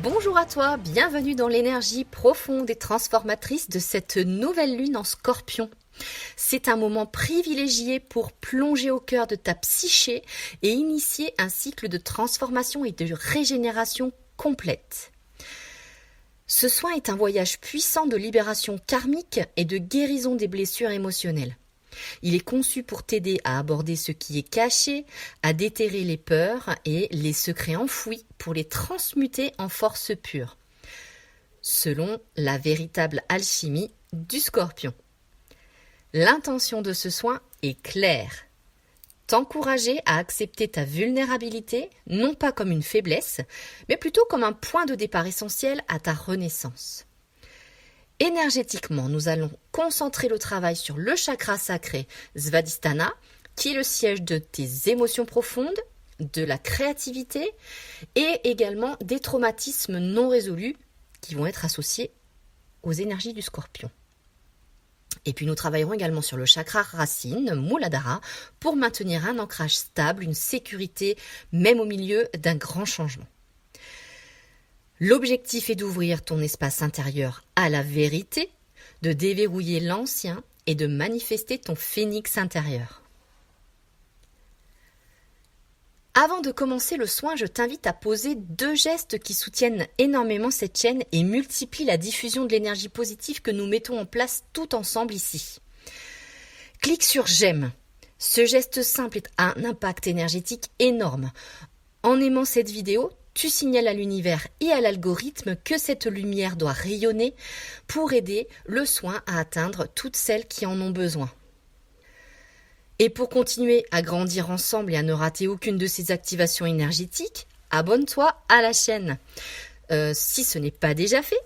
Bonjour à toi, bienvenue dans l'énergie profonde et transformatrice de cette nouvelle lune en Scorpion. C'est un moment privilégié pour plonger au cœur de ta psyché et initier un cycle de transformation et de régénération complète. Ce soin est un voyage puissant de libération karmique et de guérison des blessures émotionnelles. Il est conçu pour t'aider à aborder ce qui est caché, à déterrer les peurs et les secrets enfouis pour les transmuter en force pure, selon la véritable alchimie du Scorpion. L'intention de ce soin est claire. T'encourager à accepter ta vulnérabilité, non pas comme une faiblesse, mais plutôt comme un point de départ essentiel à ta renaissance. Énergétiquement, nous allons concentrer le travail sur le chakra sacré Svadhisthana, qui est le siège de tes émotions profondes, de la créativité et également des traumatismes non résolus qui vont être associés aux énergies du Scorpion. Et puis nous travaillerons également sur le chakra racine, Muladhara, pour maintenir un ancrage stable, une sécurité, même au milieu d'un grand changement. L'objectif est d'ouvrir ton espace intérieur à la vérité, de déverrouiller l'ancien et de manifester ton phénix intérieur. Avant de commencer le soin, je t'invite à poser 2 gestes qui soutiennent énormément cette chaîne et multiplient la diffusion de l'énergie positive que nous mettons en place tout ensemble ici. Clique sur j'aime. Ce geste simple a un impact énergétique énorme. En aimant cette vidéo, tu signales à l'univers et à l'algorithme que cette lumière doit rayonner pour aider le soin à atteindre toutes celles qui en ont besoin. Et pour continuer à grandir ensemble et à ne rater aucune de ces activations énergétiques, abonne-toi à la chaîne si ce n'est pas déjà fait,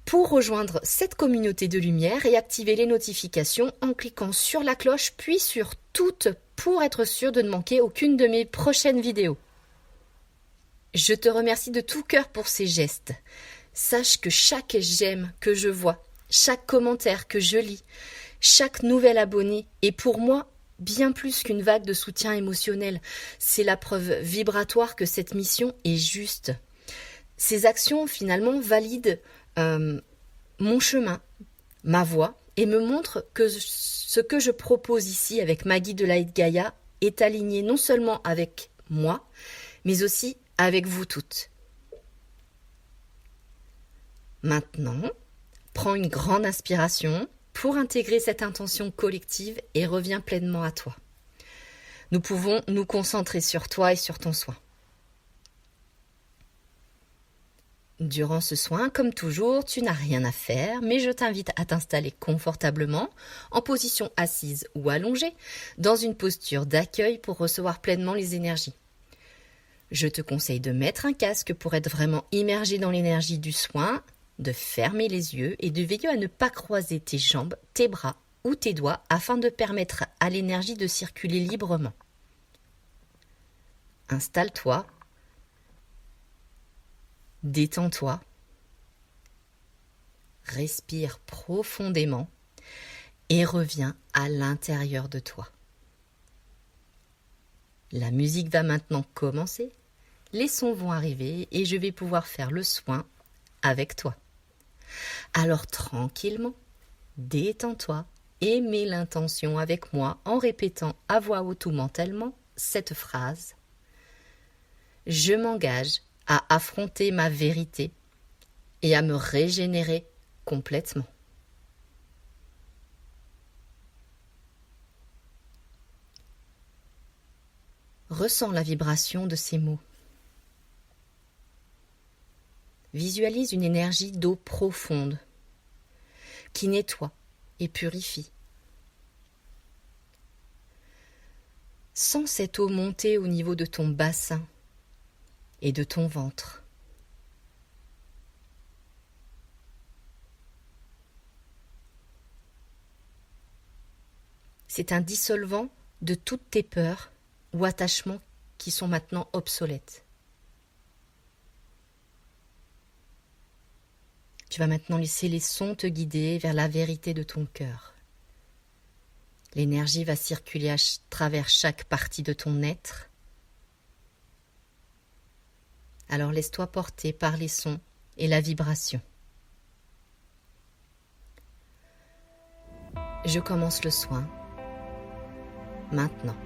pour rejoindre cette communauté de lumière et activer les notifications en cliquant sur la cloche puis sur toutes pour être sûr de ne manquer aucune de mes prochaines vidéos. Je te remercie de tout cœur pour ces gestes. Sache que chaque j'aime que je vois, chaque commentaire que je lis, chaque nouvel abonné est pour moi bien plus qu'une vague de soutien émotionnel. C'est la preuve vibratoire que cette mission est juste. Ces actions finalement valident mon chemin, ma voie et me montrent que ce que je propose ici avec Maggie de Light Gaia est aligné non seulement avec moi, mais aussi avec vous toutes. Maintenant, prends une grande inspiration pour intégrer cette intention collective et reviens pleinement à toi. Nous pouvons nous concentrer sur toi et sur ton soin. Durant ce soin, comme toujours, tu n'as rien à faire, mais je t'invite à t'installer confortablement, en position assise ou allongée, dans une posture d'accueil pour recevoir pleinement les énergies. Je te conseille de mettre un casque pour être vraiment immergé dans l'énergie du soin, de fermer les yeux et de veiller à ne pas croiser tes jambes, tes bras ou tes doigts afin de permettre à l'énergie de circuler librement. Installe-toi, détends-toi, respire profondément et reviens à l'intérieur de toi. La musique va maintenant commencer, les sons vont arriver et je vais pouvoir faire le soin avec toi. Alors tranquillement, détends-toi et mets l'intention avec moi en répétant à voix haute ou mentalement cette phrase. Je m'engage à affronter ma vérité et à me régénérer complètement. Ressens la vibration de ces mots. Visualise une énergie d'eau profonde qui nettoie et purifie. Sens cette eau monter au niveau de ton bassin et de ton ventre. C'est un dissolvant de toutes tes peurs ou attachements qui sont maintenant obsolètes. Tu vas maintenant laisser les sons te guider vers la vérité de ton cœur. L'énergie va circuler à travers chaque partie de ton être, Alors laisse-toi porter par les sons et la vibration. Je commence le soin maintenant.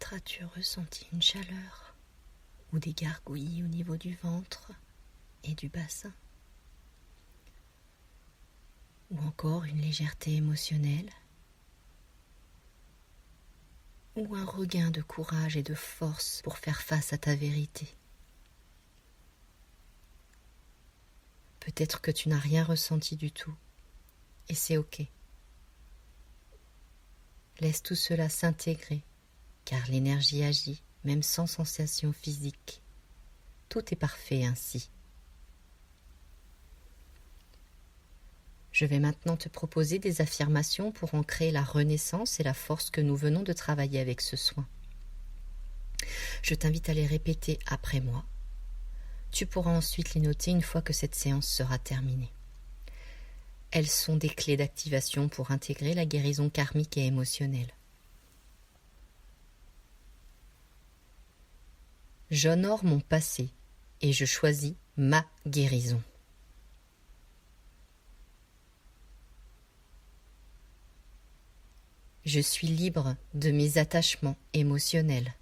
Peut-être as-tu ressenti une chaleur ou des gargouillis au niveau du ventre et du bassin, ou encore une légèreté émotionnelle, ou un regain de courage et de force pour faire face à ta vérité. Peut-être que tu n'as rien ressenti du tout, et c'est ok. Laisse tout cela s'intégrer, car l'énergie agit, même sans sensation physique. Tout est parfait ainsi. Je vais maintenant te proposer des affirmations pour ancrer la renaissance et la force que nous venons de travailler avec ce soin. Je t'invite à les répéter après moi. Tu pourras ensuite les noter une fois que cette séance sera terminée. Elles sont des clés d'activation pour intégrer la guérison karmique et émotionnelle. J'honore mon passé et je choisis ma guérison. Je suis libre de mes attachements émotionnels.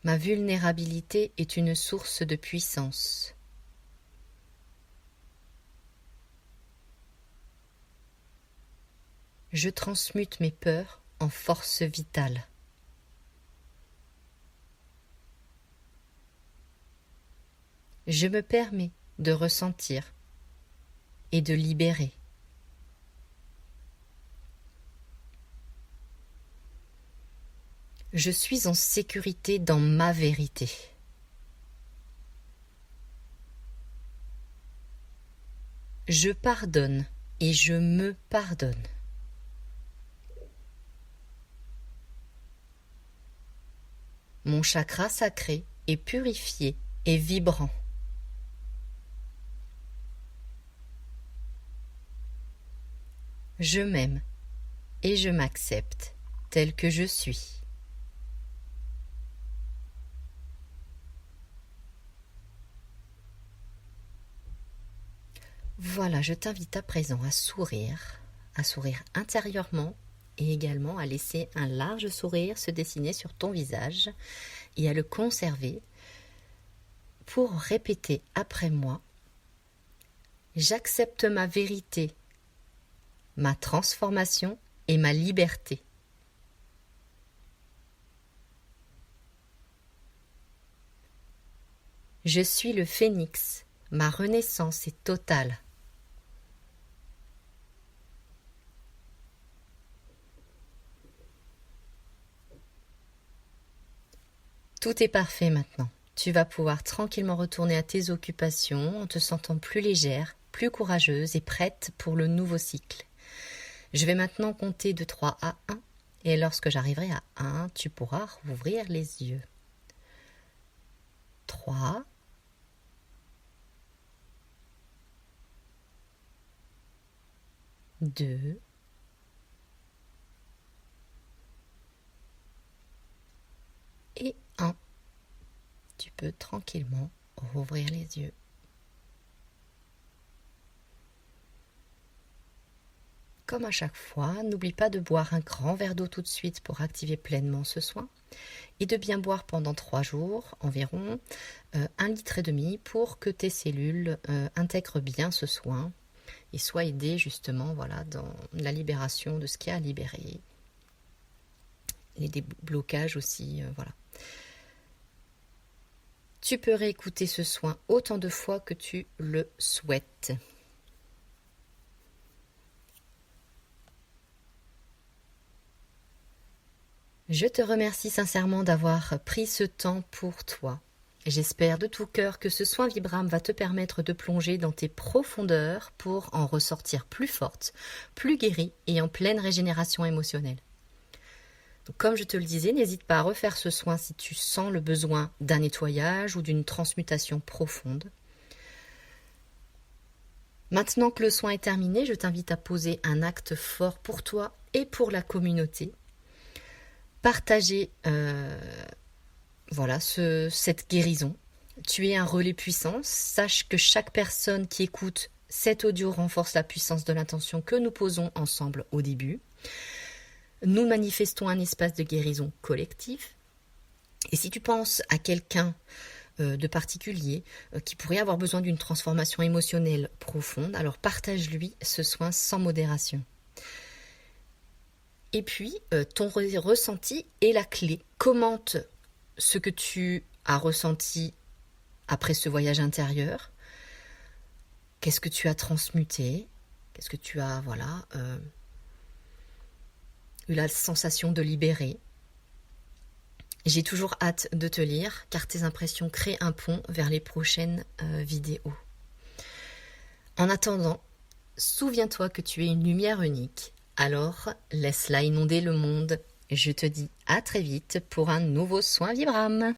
Ma vulnérabilité est une source de puissance. Je transmute mes peurs en force vitale. Je me permets de ressentir et de libérer. Je suis en sécurité dans ma vérité. Je pardonne et je me pardonne. Mon chakra sacré est purifié et vibrant. Je m'aime et je m'accepte tel que je suis. Voilà, je t'invite à présent à sourire intérieurement et également à laisser un large sourire se dessiner sur ton visage et à le conserver pour répéter après moi. J'accepte ma vérité, ma transformation et ma liberté. Je suis le phénix, ma renaissance est totale. Tout est parfait maintenant. Tu vas pouvoir tranquillement retourner à tes occupations en te sentant plus légère, plus courageuse et prête pour le nouveau cycle. Je vais maintenant compter de 3 à 1 et lorsque j'arriverai à 1, tu pourras rouvrir les yeux. 3, 2, 1. Tu peux tranquillement rouvrir les yeux. Comme à chaque fois, n'oublie pas de boire un grand verre d'eau tout de suite pour activer pleinement ce soin et de bien boire pendant 3 jours, environ 1,5 litre pour que tes cellules intègrent bien ce soin et soient aidées justement dans la libération de ce qu'il y a à libérer. Les déblocages aussi, voilà. Tu peux réécouter ce soin autant de fois que tu le souhaites. Je te remercie sincèrement d'avoir pris ce temps pour toi. J'espère de tout cœur que ce soin Vibram va te permettre de plonger dans tes profondeurs pour en ressortir plus forte, plus guérie et en pleine régénération émotionnelle. Donc, comme je te le disais, n'hésite pas à refaire ce soin si tu sens le besoin d'un nettoyage ou d'une transmutation profonde. Maintenant que le soin est terminé, je t'invite à poser un acte fort pour toi et pour la communauté. Partager cette guérison. Tu es un relais puissant. Sache que chaque personne qui écoute Cet audio renforce la puissance de l'intention que nous posons ensemble au début. Nous manifestons un espace de guérison collectif. Et si tu penses à quelqu'un de particulier qui pourrait avoir besoin d'une transformation émotionnelle profonde, alors partage-lui ce soin sans modération. Et puis, ton ressenti est la clé. Commente ce que tu as ressenti après ce voyage intérieur. Qu'est-ce que tu as transmuté? Qu'est-ce que tu as, eu la sensation de libérer? J'ai toujours hâte de te lire, car tes impressions créent un pont vers les prochaines vidéos. En attendant, souviens-toi que tu es une lumière unique, alors laisse-la inonder le monde. Je te dis à très vite pour un nouveau soin Vibram.